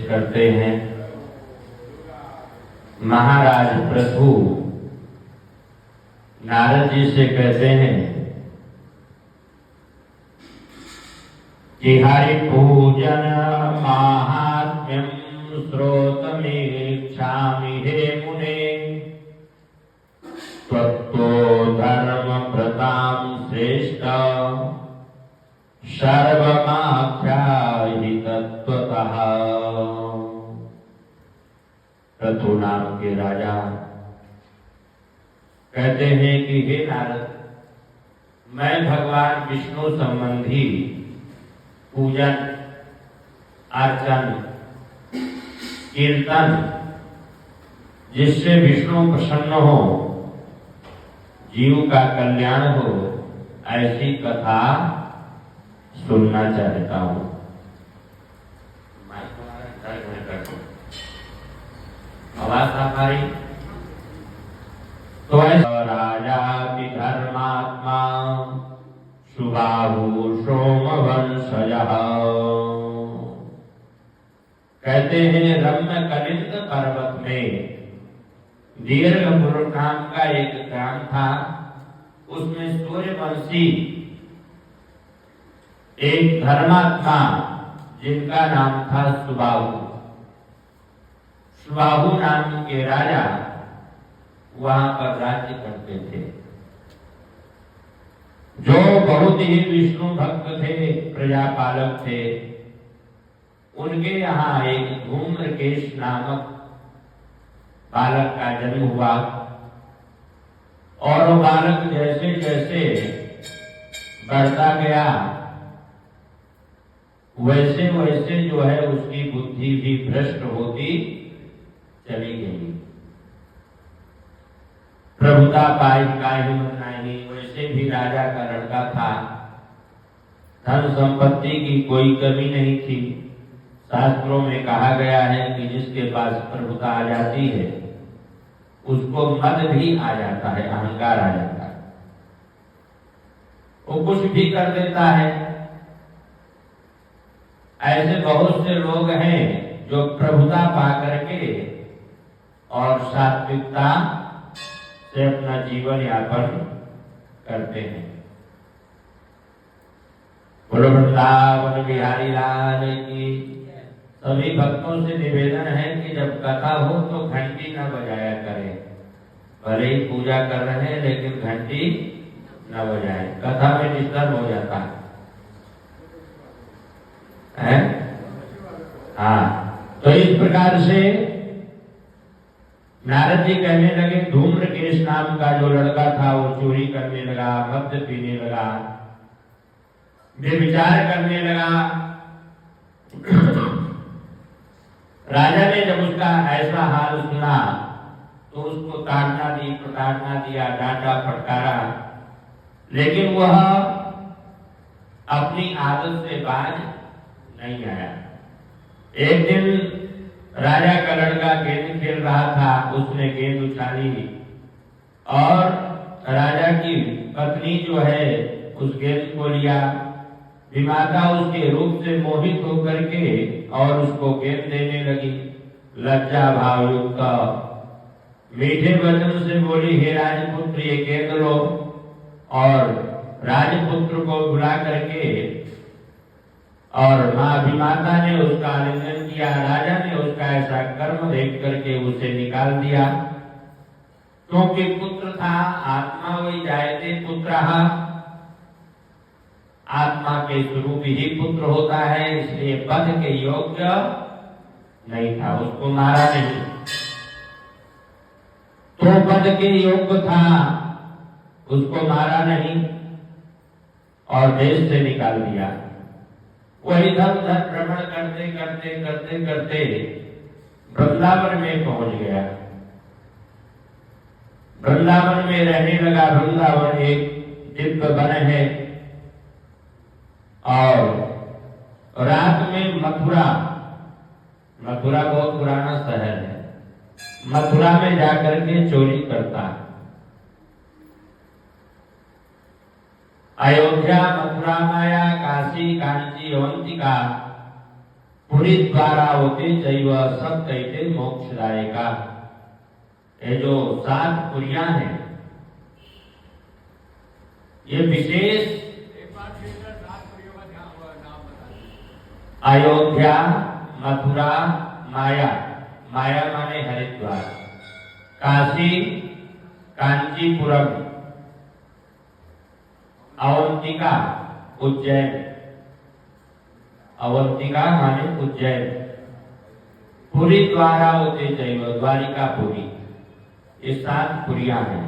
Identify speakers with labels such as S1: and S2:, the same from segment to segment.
S1: उपदेश करते हैं। महाराज पृथु नारद जी से कहते हैं कि हरि पूजन महात्म्यम श्रोतमीक्षामि हे मुने, त्वत्तो धर्म प्रताम श्रेष्ठ सर्वमाख्याहि तत्त्वतः। पृथु नाम के राजा कहते हैं कि हे नारद, मैं भगवान विष्णु संबंधी पूजन, अर्चन, कीर्तन, जिससे विष्णु प्रसन्न हो, जीव का कल्याण हो, ऐसी कथा सुनना चाहता हूं। आवाज आ रही तो राजा धर्मात्मा सुबाहु सोमवंशयः। कहते हैं रम्य कलिंद पर्वत में दीर्घपुर नाम का एक ग्राम था। उसमें सूर्यवंशी एक धर्मात्मा जिनका नाम था सुबाहु। सुबाहु नाम के राजा वहां पर राज्य करते थे, जो बहुत ही विष्णु भक्त थे, प्रजापालक थे। उनके यहाँ एक धूम्रकेश नामक बालक का जन्म हुआ और वो बालक जैसे जैसे बढ़ता गया वैसे वैसे जो है उसकी बुद्धि भी भ्रष्ट होती चली गई। प्रभुता पाई का हिम्मत नहीं, वैसे भी राजा का लड़का था। धन संपत्ति की कोई कमी नहीं थी। शास्त्रों में कहा गया है कि जिसके पास प्रभुता आ जाती है उसको मद भी आ जाता है, अहंकार आ जाता है, वो कुछ भी कर देता है। ऐसे बहुत से लोग हैं जो प्रभुता पा करके और सात्विकता से अपना जीवन यापन करते हैं। बोलो वृंदावन बिहारी लाल की। सभी भक्तों से निवेदन है कि जब कथा हो तो घंटी न बजाया करें। भले ही पूजा कर रहे हैं लेकिन घंटी न बजाए, कथा में डिस्टर्ब हो जाता है। हाँ, तो इस प्रकार से नारद जी कहने लगे, धूम्रकेश नाम का जो लड़का था वो चोरी करने लगा, मद्य पीने लगा, व्यभिचार करने लगा। राजा ने जब उसका ऐसा हाल सुना तो उसको ताड़ना दी, प्रताड़ना दिया, डांटा, फटकारा, लेकिन वह अपनी आदत से बाज नहीं आया। एक दिन राजा का लड़का गेंद खेल रहा था, उसने गेंद उछाली और राजा की पत्नी जो है उस गेंद को लिया। विमाता उसके रूप से मोहित होकर के और उसको गेंद देने लगी। लज्जा भाव युक्त मीठे वचन से बोली, हे राजपुत्र ये गेंद लो। और राजपुत्र को बुला करके और माँ विमाता ने उसका आलिंगन किया। राजा ने उसका ऐसा कर्म देख करके उसे निकाल दिया, क्योंकि पुत्र था। आत्मा वही जायते पुत्रः, आत्मा के स्वरूप ही पुत्र होता है, इसलिए वध के योग्य नहीं था, उसको मारा नहीं। तो वध के योग्य था, उसको मारा नहीं और देश से निकाल दिया। वह इधर उधर भ्रमण करते करते करते करते वृंदावन में पहुंच गया। वृंदावन में रहने लगा। वृंदावन एक दिव्य वन है और रात में मथुरा बहुत पुराना शहर है, मथुरा में जाकर के चोरी करता। अयोध्या, मथुरा, माया, काशी, कांची, अवंतिका पुरी द्वारा होते जैव सब कहते मोक्षदायका। ये जो 7 पुरियां हैं ये विशेष अयोध्या, मथुरा, माया, माया माने हरिद्वार, काशी, कांचीपुरम, अवंतिका, उज्जैन, अवंतिका माने उज्जैन, पुरी द्वारा होते जैव द्वारिकापुरी, ये 7 पुरियां हैं।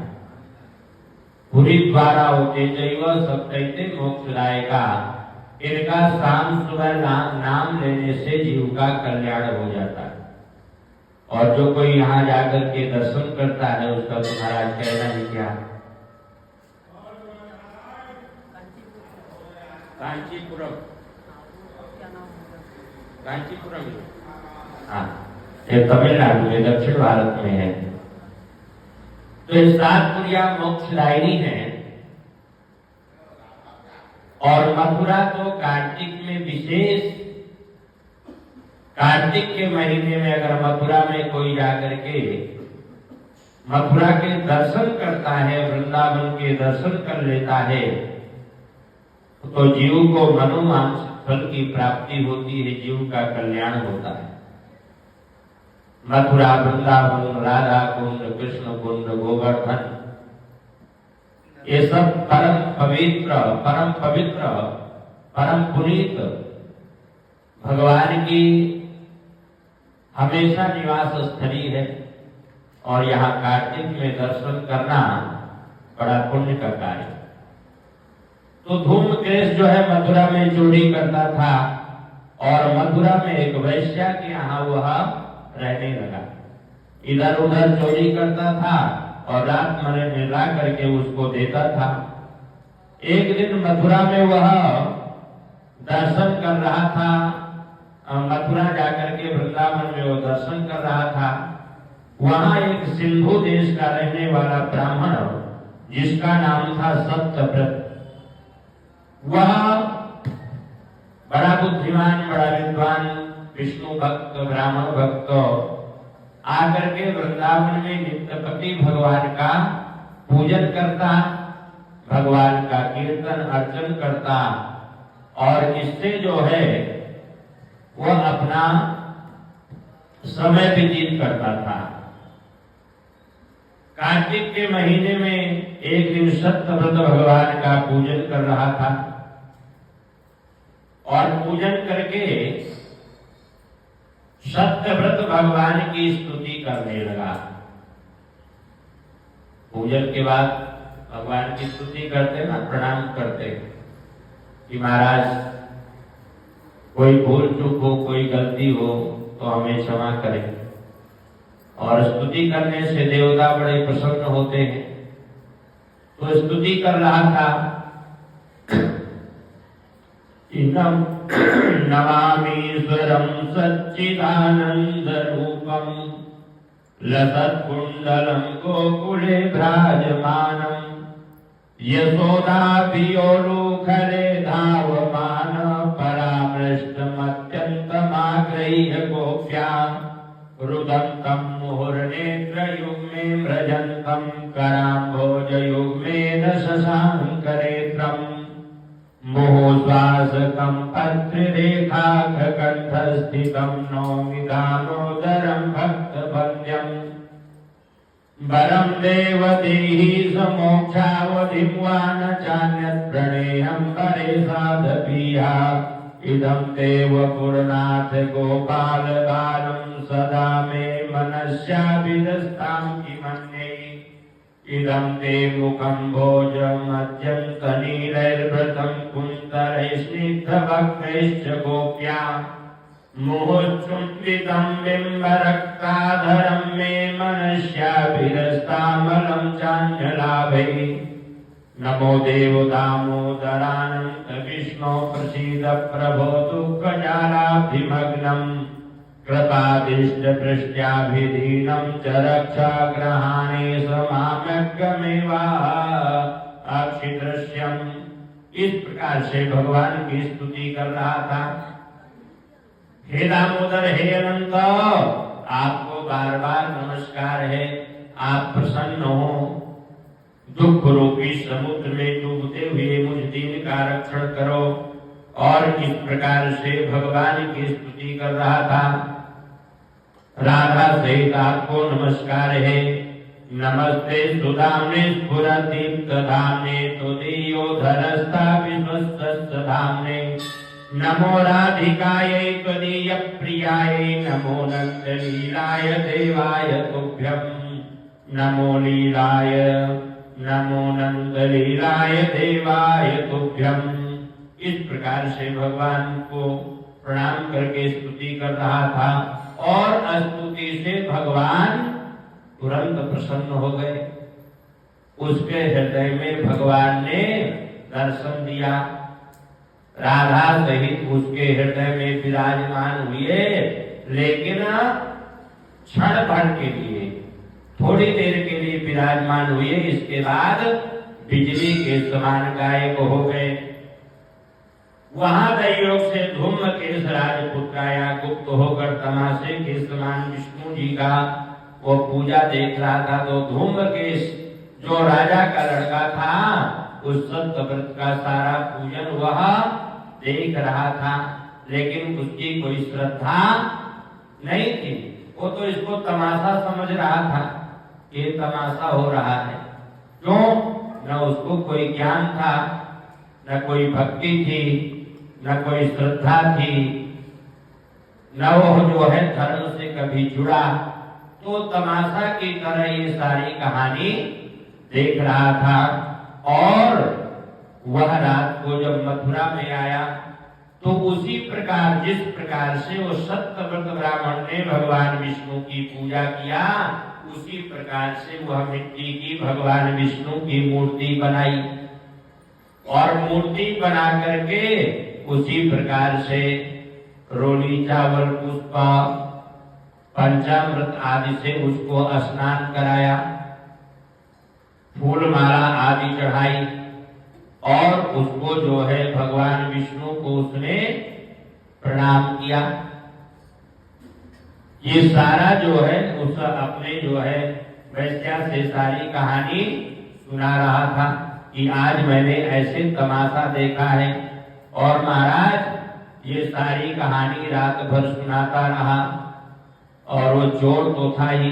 S1: पुरी द्वारा होते जैव सब कहते मोक्षदायका। इनका शाम सुबह नाम लेने से जीव का कल्याण हो जाता है। और जो कोई यहाँ जाकर के दर्शन करता है उसका तुम्हारा कहना ही क्या। कांचीपुरम, कांचीपुरम, हाँ, ये तमिलनाडु में दक्षिण भारत में है। तो ये 7 पुरियां मोक्षदायिनी हैं। और मथुरा तो कार्तिक में विशेष, कार्तिक के महीने में अगर मथुरा में कोई जाकर के मथुरा के दर्शन करता है, वृंदावन के दर्शन कर लेता है, तो जीव को मनोवांछ फल की प्राप्ति होती है, जीव का कल्याण होता है। मथुरा, वृंदावन, राधा कुंड, कृष्ण कुंड, गोवर्धन, ये सब परम पवित्र, परम पुनीत भगवान की हमेशा निवास स्थली है। और यहाँ कार्तिक में दर्शन करना बड़ा पुण्य का कार्य। तो धूमकेश जो है मथुरा में चोरी करता था और मथुरा में एक वैश्या के यहाँ वह रहने लगा। इधर उधर चोरी करता था और रात मरे में ला करके उसको देता था। एक दिन मथुरा में वह दर्शन कर रहा था, मथुरा जाकर के वृंदावन में वो दर्शन कर रहा था। वहां एक सिंधु देश का रहने वाला ब्राह्मण जिसका नाम था सत्यव्रत, वह बड़ा बुद्धिमान, बड़ा विद्वान, विष्णु भक्त, ब्राह्मण भक्त आकर के वृंदावन में नित्यपति भगवान का पूजन करता, भगवान का कीर्तन अर्चन करता और इससे जो है वह अपना समय व्यतीत करता था। कार्तिक के महीने में एक दिन सत्यव्रत भगवान का पूजन कर रहा था और पूजन करके सत्यव्रत भगवान की स्तुति करने लगा। पूजन के बाद भगवान की स्तुति करते ना, प्रणाम करते कि महाराज कोई भूल चूक हो, कोई गलती हो तो हमें क्षमा करें। और स्तुति करने से देवता बड़े प्रसन्न होते हैं। तो स्तुति कर रहा था, इदं नमामीश्वरं सच्चिदानंद रूपम लसत्कुंडलं गोकुले भ्राजमानं यशोदाभियोलुखले धावमान परामृष्टमत्यन्तमाग्रह्य गोप्या रुदन्तं मुहुर्नेत्रयुग्मे मृजन्तं कराम्भोजयुग्मेन शशाङ्कनेत्रम् मोहश्वासकं पत्रिरेखाकण्ठस्थितं नौमि दामोदरं भक्तवन्द्यम् वरं देव देहि समोक्षावधिं वा न चान्यत् प्रणेयं परेशादपीहा इदं देव पुरनाथ गोपाल बालं सदा मे मनस्याभिदस्तां किमन्ये इदं ते मुखं भोजमद्यन्तनीलैर्व्रतं कुन्तरैस्निग्धभक्तैश्च गोप्या मुहुच्छुम्बितं बिम्बरक्ताधरं मे मनस्याभिरस्तामलं चान्यलाभै नमो देव दामोदरानन्द विष्णो प्रसीद प्रभो दुःखजालाभिमग्नं कृपादिष्टपृष्ट्याभिधीनं च रक्षाग्रहाणे समाम्यग्मेवाक्षिदृश्यम्। इस प्रकार से भगवान की स्तुति कर रहा था। हे दामोदर, हे अनंत, आपको बार बार नमस्कार है। आप प्रसन्न हो, दुख रूपी समुद्र में डूबते हुए मुझ दीन का रक्षण करो। और इस प्रकार से भगवान की स्तुति कर रहा था। राधा सहित आपको नमस्कार है। नमस्ते सुधाम्ने स्फुरदीप्तधाम्ने त्वदीयोधरस्था विश्वस्तधाम्ने। नमो राधिकायै त्वदीय प्रियायै। नमो नंदलीलाय देवाय तुभ्यं। नमो लीलाय, नमो नंदलीलाय देवाय तुभ्यं। इस प्रकार से भगवान को प्रणाम करके स्तुति कर रहा था। और स्तुति से भगवान तुरंत प्रसन्न हो गए। उसके हृदय में भगवान ने दर्शन दिया। राधा सहित उसके हृदय में विराजमान हुए, लेकिन क्षण भर के लिए, थोड़ी देर के लिए विराजमान हुए। इसके बाद बिजली के समान गायब हो गए। वहां दैयोग से धूम्रकेश राजपुत्र आया। गुप्त होकर तमाशे के समान विष्णु जी का वो पूजा देख रहा था। तो धूम्रकेश जो राजा का लड़का था, उस सत्यव्रत का सारा पूजन वह देख रहा था, लेकिन उसकी कोई श्रद्धा नहीं थी। वो तो इसको तमाशा समझ रहा था कि ये तमाशा हो रहा है। क्यों? न उसको कोई ज्ञान था, न कोई भक्ति थी, न कोई श्रद्धा थी, न वो जो है धर्म से कभी जुड़ा। तो तमाशा की तरह ये सारी कहानी देख रहा था। और वह रात को जब मथुरा में आया, तो उसी प्रकार, जिस प्रकार से वो सत्यव्रत ब्राह्मण ने भगवान विष्णु की पूजा किया, उसी प्रकार से वह मिट्टी की भगवान विष्णु की मूर्ति बनाई। और मूर्ति बना करके उसी प्रकार से रोली, चावल, पुष्प, पंचामृत आदि से उसको स्नान कराया, फूल माला आदि चढ़ाई। और उसको जो है भगवान विष्णु को उसने प्रणाम किया। ये सारा जो है उस अपने जो है वैश्या से सारी कहानी सुना रहा था कि आज मैंने ऐसे तमाशा देखा है। और महाराज ये सारी कहानी रात भर सुनाता रहा। और वो चोर तो था ही,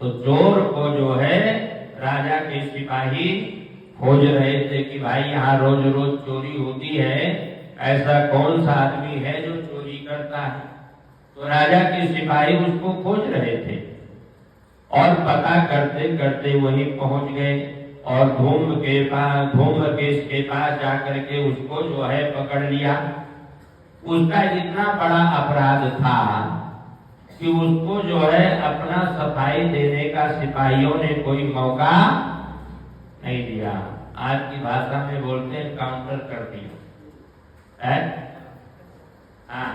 S1: तो चोर को जो है राजा के सिपाही खोज रहे थे कि भाई यहाँ रोज रोज चोरी होती है, ऐसा कौन सा आदमी है जो चोरी करता है। तो राजा के सिपाही उसको खोज रहे थे। और पता करते करते वहीं पहुंच गए। और धूम्रकेश के पास जाकर के उसको जो है पकड़ लिया। उसका इतना बड़ा अपराध था कि उसको जो है अपना सफाई देने का सिपाहियों ने कोई मौका नहीं दिया। आज की भाषा में बोलते हैं काउंटर कर दिया, हाँ,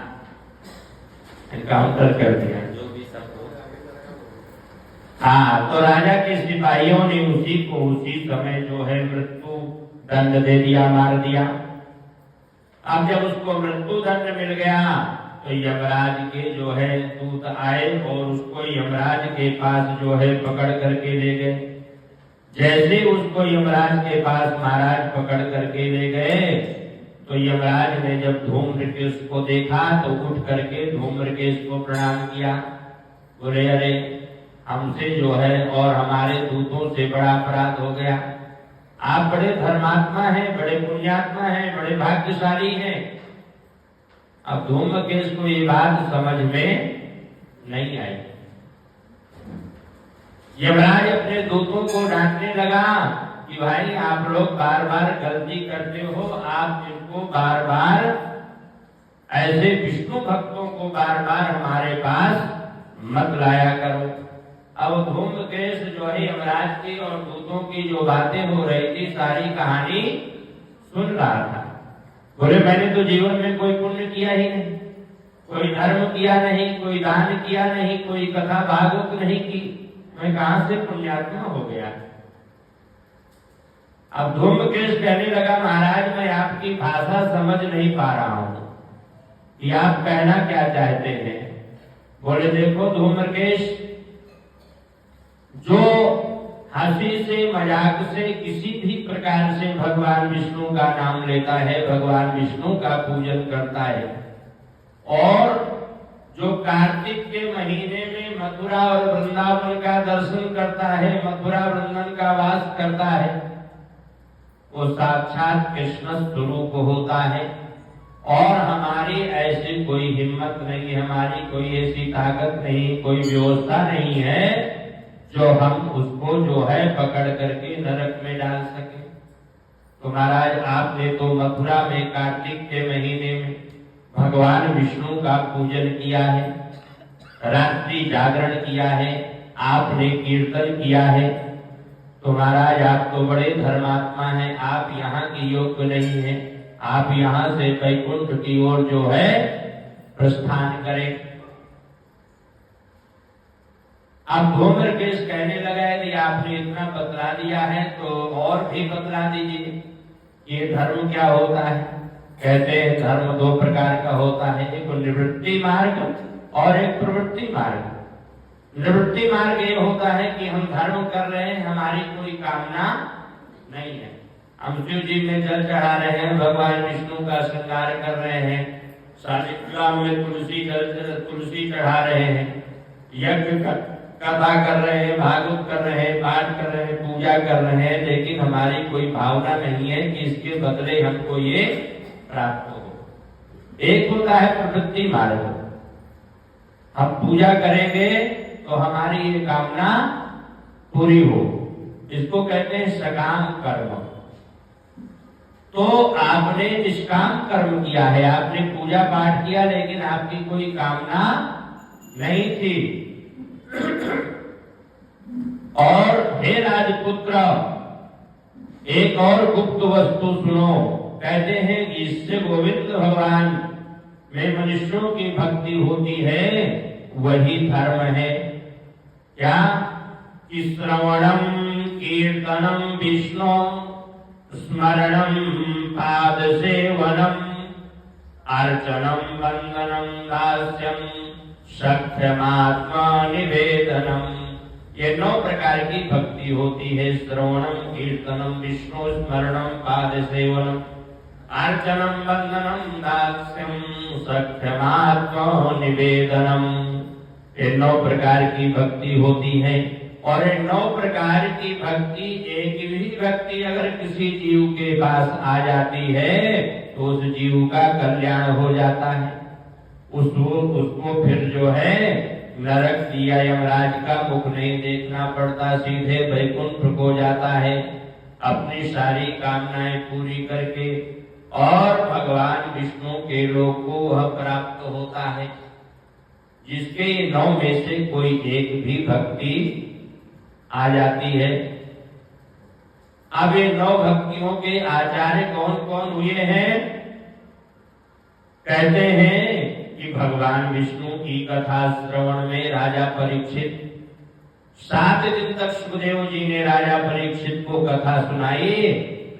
S1: काउंटर कर दिया जो भी सब हो। हाँ, तो राजा के सिपाहियों ने उसी को उसी समय जो है मृत्यु दंड दे दिया, मार दिया। अब जब उसको मृत्यु दंड मिल गया तो यमराज के जो है दूत आए और उसको यमराज के पास जो है पकड़ करके ले गए। जैसे उसको यमराज के पास महाराज पकड़ करके ले गए, तो यमराज ने जब धूम्रकेश को देखा तो उठ करके धूम्रकेश को प्रणाम किया। बोले अरे हमसे जो है और हमारे दूतों से बड़ा अपराध हो गया। आप बड़े धर्मात्मा हैं, बड़े पुण्यात्मा हैं, बड़े भाग्यशाली हैं। अब धूम्रकेश को ये बात समझ में नहीं आई। यमराज अपने दूतों को डांटने लगा कि भाई आप लोग बार बार गलती करते हो, आप इनको बार बार ऐसे विष्णु भक्तों को बार बार हमारे पास मत लाया करो। अब धूम्रकेश जो है यमराज की और दूतों की जो बातें हो रही थी सारी कहानी सुन रहा था। बोले मैंने तो जीवन में कोई पुण्य किया ही नहीं, कोई धर्म किया नहीं, कोई दान किया नहीं, कोई कथा भागवत नहीं की, मैं कहां से पुण्यात्मा हो गया। अब धूम्रकेश कहने लगा महाराज मैं आपकी भाषा समझ नहीं पा रहा हूं, कि आप कहना क्या चाहते हैं। बोले देखो धूम्रकेश, जो हंसी से मजाक से किसी भी प्रकार से भगवान विष्णु का नाम लेता है, भगवान विष्णु का पूजन करता है, और जो कार्तिक के महीने में मथुरा और वृंदावन का दर्शन करता है, मथुरा वृंदावन का वास करता है, वो साक्षात कृष्ण स्वरूप होता है। और हमारी ऐसी कोई हिम्मत नहीं, हमारी कोई ऐसी ताकत नहीं, कोई व्यवस्था नहीं है जो हम उसको जो है पकड़ करके नरक में डाल सके। तो महाराज आपने तो मथुरा में कार्तिक के महीने में भगवान विष्णु का पूजन किया है, रात्रि जागरण किया है, आपने कीर्तन किया है, तो महाराज आप तो बड़े धर्मात्मा हैं, आप यहाँ के योग्य नहीं हैं, आप यहाँ से वैकुंठ की ओर जो है प्रस्थान करें। अब धूम्रकेश कहने लगा कि आपने इतना बतला दिया है तो और भी बतला दीजिए, ये धर्म क्या होता है। कहते हैं धर्म दो प्रकार का होता है, एक निवृत्ति मार्ग और एक प्रवृत्ति मार्ग। निवृत्ति मार्ग ये होता है कि हम धर्म कर रहे हैं, हमारी कोई कामना नहीं है, हम शिव जी में जल चढ़ा रहे हैं, भगवान विष्णु का श्रृंगार कर रहे हैं, शालिग्राम में तुलसी चढ़ा रहे हैं, यज्ञ कथा कर रहे हैं, भागवत कर रहे हैं, पाठ कर रहे हैं, पूजा कर रहे हैं, लेकिन हमारी कोई भावना नहीं है कि इसके बदले हमको ये प्राप्त हो। एक होता है प्रवृत्ति मार्ग, हम पूजा करेंगे तो हमारी ये कामना पूरी हो, इसको कहते हैं सकाम कर्म। तो आपने निष्काम कर्म किया है, आपने पूजा पाठ किया, लेकिन आपकी कोई कामना नहीं थी। और हे राजपुत्र, एक और गुप्त वस्तु सुनो। कहते हैं इससे गोविंद भगवान में मनुष्यों की भक्ति होती है, वही धर्म है। क्या कि श्रवणम कीर्तनम विष्णु स्मरणम पाद सेवनम अर्चनम वंदनम दास्यम सख्यमात्मा निवेदनम। ये 9 प्रकार की भक्ति होती है। श्रवणम कीर्तनम विष्णु स्मरणम पाद सेवनम अर्चनम वंदनम दास्यम सख्यमात्मा निवेदनम। ये 9 प्रकार की भक्ति होती है। और ये 9 प्रकार की भक्ति, एक भी भक्ति अगर किसी जीव के पास आ जाती है तो उस जीव का कल्याण हो जाता है। उसको फिर जो है नरक या यमराज का मुख नहीं देखना पड़ता, सीधे वैकुंठ को जाता है अपनी सारी कामनाएं पूरी करके, और भगवान विष्णु के लोक को वह प्राप्त होता है। जिसके 9 में से कोई एक भी भक्ति आ जाती है। अब ये 9 भक्तियों के आचार्य कौन कौन हुए हैं। कहते हैं कि भगवान विष्णु की कथा श्रवण में राजा परीक्षित 7 दिन तक सुखदेव जी ने राजा परीक्षित को कथा सुनाई,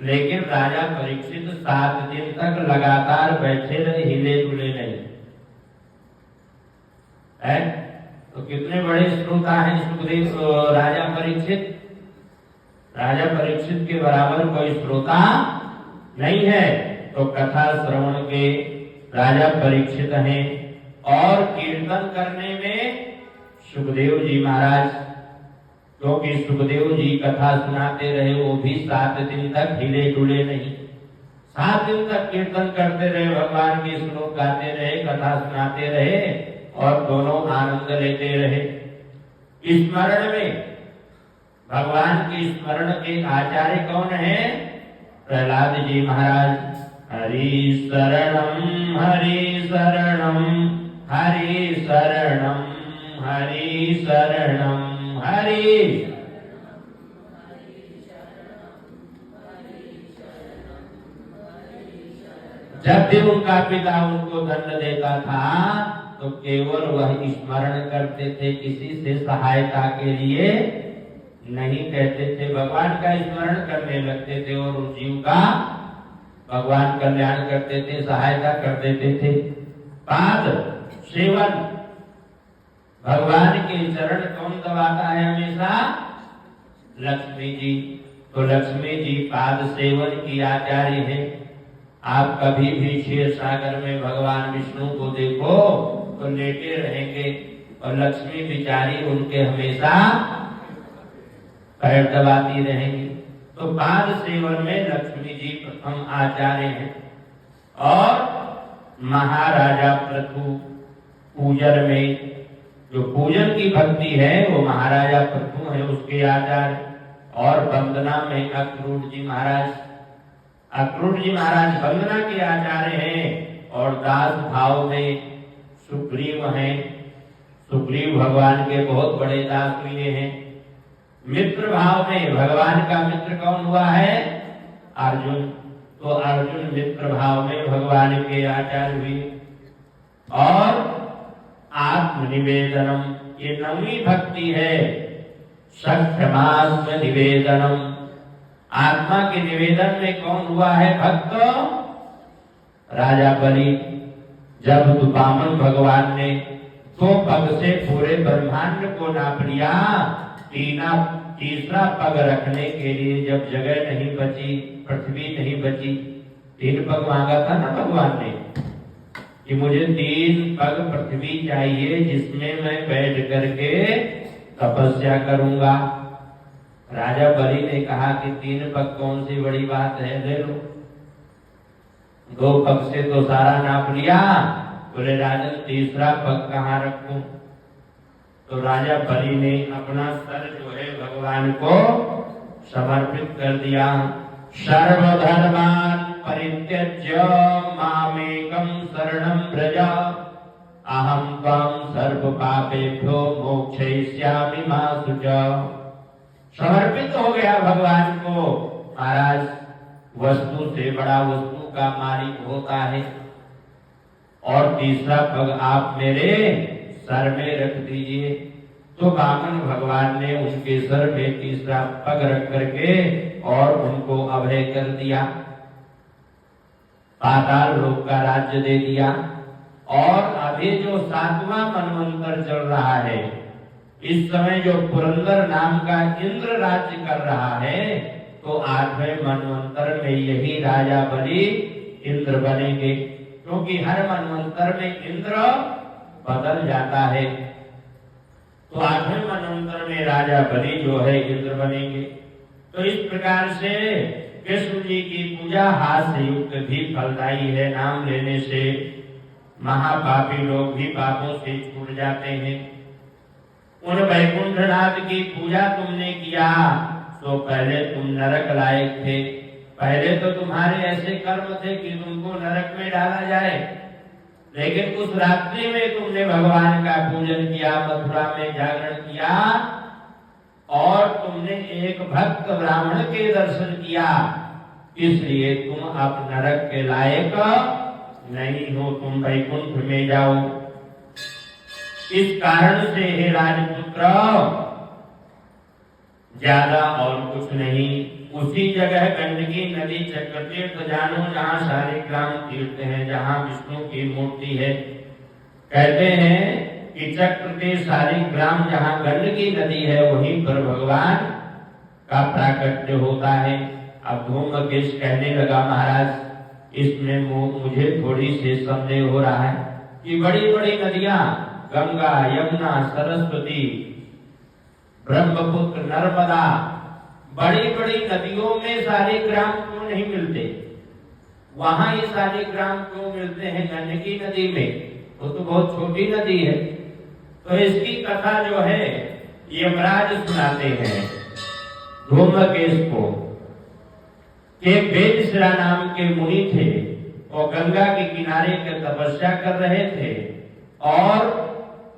S1: लेकिन राजा परीक्षित 7 दिन तक लगातार बैठे रहे, हिले डुले नहीं है। तो कितने बड़े श्रोता हैं सुखदेव राजा परीक्षित। राजा परीक्षित के बराबर कोई श्रोता नहीं है। तो कथा श्रवण के राजा परीक्षित हैं, और कीर्तन करने में सुखदेव जी महाराज, क्योंकि सुखदेव जी कथा सुनाते रहे, वो भी 7 दिन तक हिले डुले नहीं। 7 दिन तक कीर्तन करते रहे, भगवान के श्लोक गाते रहे, कथा सुनाते रहे, और दोनों आनंद लेते रहे। स्मरण में भगवान के स्मरण के आचार्य कौन है। प्रहलाद जी महाराज। हरि शरणम हरि शरणम हरि शरणम हरि शरणम हरि। जब भी उनका पिता उनको दंड देता था तो केवल वह स्मरण करते थे, किसी से सहायता के लिए नहीं कहते थे। भगवान का स्मरण करने लगते थे और उस जीव का भगवान कल्याण करते थे, सहायता कर देते थे। पाद सेवन, भगवान के चरण कौन दबाता है हमेशा? लक्ष्मी जी। तो लक्ष्मी जी पाद सेवन की आचार्य है। आप कभी भी क्षीर सागर में भगवान विष्णु को देखो तो लेटे रहेंगे और लक्ष्मी बिचारी उनके हमेशा पैर दबाती रहेंगी। तो पाद सेवन में लक्ष्मी जी प्रथम आचार्य हैं। और महाराजा पृथु पूजन में, जो पूजन की भक्ति है वो महाराजा पृथु है, उसके आचार्य। और वंदना में अक्रूर जी महाराज, अक्रूर जी महाराज वंदना के आचार्य हैं। और दास भाव में सुग्रीव हैं, सुग्रीव भगवान के बहुत बड़े दास हुए हैं। मित्र भाव में भगवान का मित्र कौन हुआ है? अर्जुन। तो अर्जुन मित्र भाव में भगवान के आचार्य हुए। और आत्मनिवेदनम, ये नवी भक्ति है। सख्यमात्म निवेदनम, आत्मा के निवेदन में कौन हुआ है भक्त? राजा बलि। जब दुपामन भगवान ने 2 पग से पूरे ब्रह्मांड को नाप लिया, तीसरा पग रखने के लिए जब जगह नहीं बची, पृथ्वी नहीं बची, 3 पग मांगा था ना भगवान ने कि मुझे 3 पग पृथ्वी चाहिए जिसमें मैं बैठ करके तपस्या करूंगा। राजा बलि ने कहा कि 3 पग कौन सी बड़ी बात है, ले लो। 2 पग से तो सारा नाप लिया। बोले राजन तीसरा पग कहाँ रखूं? तो राजा बलि ने अपना सर जो है भगवान को समर्पित कर दिया। सर्वधर्मान परित्यज्य मामेकं शरणं व्रज, अहं त्वं सर्व पापेभ्यो मोक्षयिष्यामि मा शुचा। समर्पित हो गया भगवान को। महाराज वस्तु से बड़ा वस्तु का मालिक होता है। और तीसरा पग आप मेरे सर में रख दीजिए। तो वामन भगवान ने उनके सर में तीसरा पग रख करके और उनको अभय कर दिया, पाताल लोक का राज्य दे दिया। और अभी जो 7वां मनवंतर चल रहा है, इस समय जो पुरंदर नाम का इंद्र राज्य कर रहा है, तो 8वें मनवंतर में यही राजा बलि इंद्र बनेंगे। क्योंकि हर मनवंतर में इंद्र बदल जाता है। तो 8वें मनवंतर में राजा बलि जो है इंद्र बनेंगे। तो इस प्रकार से कृष्ण जी की पूजा हास्य युक्त भी फलदायी है। नाम लेने से महापापी लोग भी पापों से छूट जाते हैं। उन वैकुंठनाथ की पूजा तुमने किया तो पहले तुम नरक लायक थे। पहले तो तुम्हारे ऐसे कर्म थे कि तुमको नरक में डाला जाए, लेकिन उस रात्रि में तुमने भगवान का पूजन किया, मथुरा में जागरण किया और तुमने एक भक्त ब्राह्मण के दर्शन किया, इसलिए तुम अब नरक के लायक नहीं हो, तुम वैकुंठ में जाओ। इस कारण से हे राजपुत्र, ज्यादा और कुछ नहीं, उसी जगह गंडकी नदी चक्रतीर्थ जानो जहाँ शालिग्राम तीर्थ है, जहाँ विष्णु की मूर्ति है। कहते हैं कि चक्रतीर्थ शालिग्राम जहाँ गंडकी नदी है वहीं पर भगवान का प्राकट्य होता है। अब धूमकेश कहने लगा महाराज इसमें मुझे थोड़ी से संदेह हो रहा है कि बड़ी बड़ी नदियां गंगा, यमुना, सरस्वती, ब्रह्मपुत्र, नर्मदा, बड़ी बड़ी नदियों में शालिग्राम क्यों नहीं मिलते? वहां ये शालिग्राम क्यों मिलते हैं गंडकी नदी में? वो तो बहुत छोटी नदी है। तो इसकी कथा जो है यमराज सुनाते हैं धूमकेश को कि वेदशिरा नाम के मुनि थे, वो गंगा के किनारे के तपस्या कर रहे थे और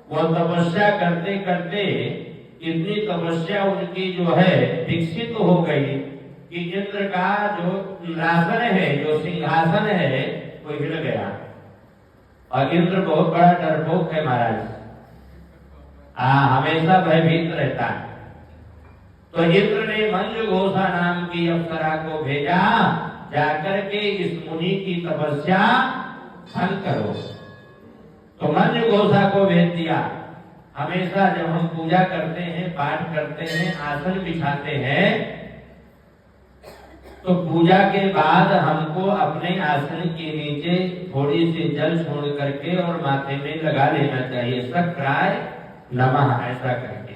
S1: वो तपस्या करते करते इतनी तपस्या उनकी जो है विकसित हो गई कि इंद्र का जो रासन है, जो सिंहासन है, वो हिल गया। और इंद्र बहुत बड़ा डरपोक है महाराज, हमेशा भयभीत रहता है। तो इंद्र ने मंजुघोषा नाम की अप्सरा को भेजा, जाकर के इस मुनि की तपस्या भंग करो। तो मंज घोषा को भेज दिया। हमेशा जब हम पूजा करते हैं, पाठ करते हैं, आसन बिछाते हैं, तो पूजा के बाद हमको अपने आसन के नीचे थोड़ी सी जल छोड़ करके और माथे में लगा लेना चाहिए, सक्राय नमः ऐसा करके।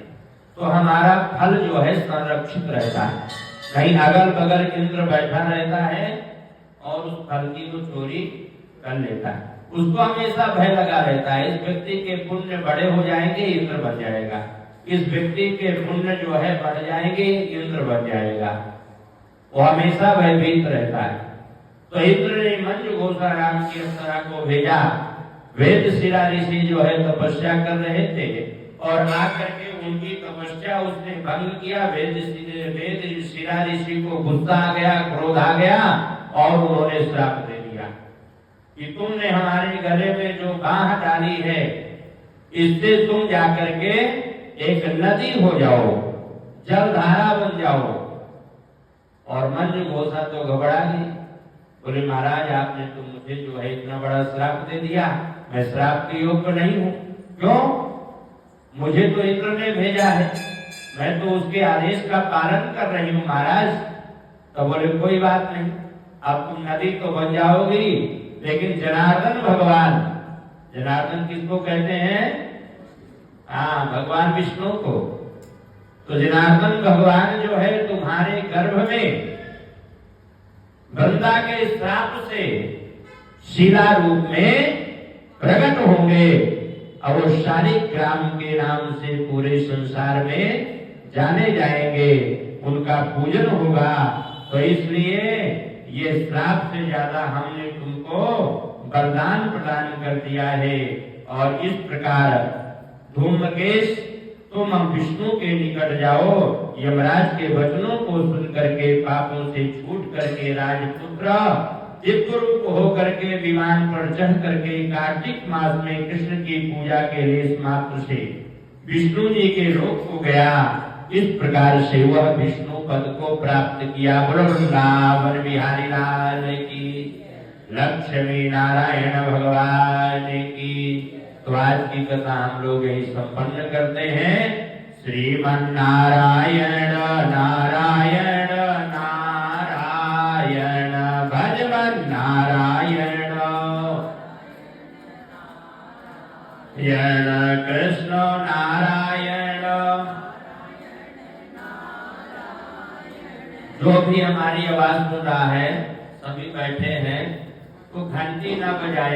S1: तो हमारा फल जो है संरक्षित रहता है। कहीं अगल बगल इंद्र बैठा रहता है और उस फल की वो चोरी कर लेता है। उसको हमेशा भय लगा रहता है, इस व्यक्ति के पुण्य बड़े हो जाएंगे, इंद्र बन जाएगा, इस व्यक्ति के पुण्य जो है बढ़ जाएंगे, इंद्र बन जाएगा। वो हमेशा भयभीत रहता है। तो इंद्र ने मंज घोषा राम की अप्सरा को भेजा। वेद शिरा ऋषि जो है तपस्या कर रहे थे और आकर के उनकी तपस्या उसने भंग किया। वेद शिरा ऋषि को गुस्सा आ गया, क्रोध आ गया और उन्होंने श्राप दे दिया कि तुमने हमारे गले में जो बांह डाली है, इससे तुम जाकर के एक नदी हो जाओ, जलधारा बन जाओ। और मंज घोषा तो घबरा गई, बोले महाराज आपने तो मुझे जो है इतना बड़ा श्राप दे दिया, मैं श्राप के योग्य नहीं हूं। क्यों? मुझे तो इंद्र ने भेजा है, मैं तो उसके आदेश का पालन कर रही हूं महाराज। तो बोले कोई बात नहीं, अब तुम नदी तो बन जाओगी, लेकिन जनार्दन भगवान, जनार्दन किसको कहते हैं? हाँ, भगवान विष्णु को। तो जनार्दन भगवान जो है तुम्हारे गर्भ में वृंदा के श्राप से शिला रूप में प्रकट होंगे और वो शालिग्राम के नाम से पूरे संसार में जाने जाएंगे, उनका पूजन होगा। तो इसलिए ये श्राप से ज्यादा हमने तुमको वरदान प्रदान कर दिया है। और इस प्रकार धूमकेश तुम विष्णु के निकट जाओ, यमराज के वचनों को सुन करके पापों से छूट करके राजपुत्र दिव्य रूप होकर के विमान पर चढ़ करके कार्तिक मास में कृष्ण की पूजा के लिए मात्र से विष्णु जी के लोक को गया। इस प्रकार से वह विष्णु पद को प्राप्त किया। वृंदावन बिहारी लाल की, लक्ष्मी नारायण भगवान की। तो आज की कथा हम लोग यही संपन्न करते हैं। श्रीमन नारायण नारायण नारायण भजमन नारायण यण कृष्ण नारायण। जो भी हमारी आवाज सुन रहा है, सभी बैठे हैं, तो घंटी न बजाए।